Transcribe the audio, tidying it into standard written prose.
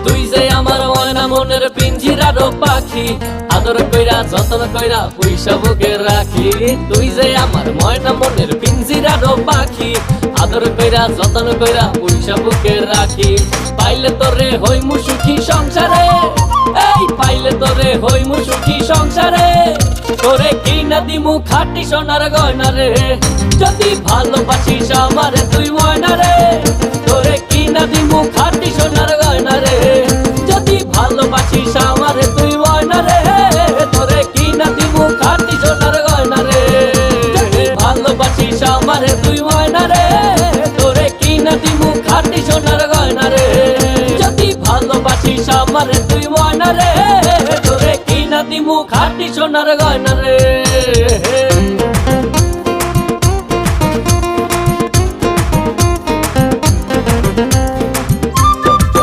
তুই যে আমার ময়না মনের পিঞ্জিরার পাখি, আদর কইরা যতন কইরা পয়সা বুকে রাখি। তুই যে আমার ময়না মনের পিঞ্জিরার পাখি, আদর কইরা যতন কইরা পয়সা বুকে রাখি। পাইলে তোরে হইমু সুখী সংসারে, এই পাইলে তোরে হইমু সুখী সংসারে। তোরে কিনা দিমু খাঁটি সোনার গয়না রে, যদি ভালোবাসিস আমারে তুই ময়না রে। তোরে কিনা দিমু খাঁটি সোনার গয়না রে, যদি ভালোবাসিস আমারে তুই ময়না রে। তোরে কিনা দিমু খাঁটি সোনার গয়না রে, যদি ভালোবাসিস আমারে তুই ময়না রে। তোরে কিনা দিমু খাঁটি সোনার গয়না রে, যদি ভালোবাসিস আমারে তুই ময়না রে। তোরে কিনা দিমু খাঁটি সোনার গয়না রে।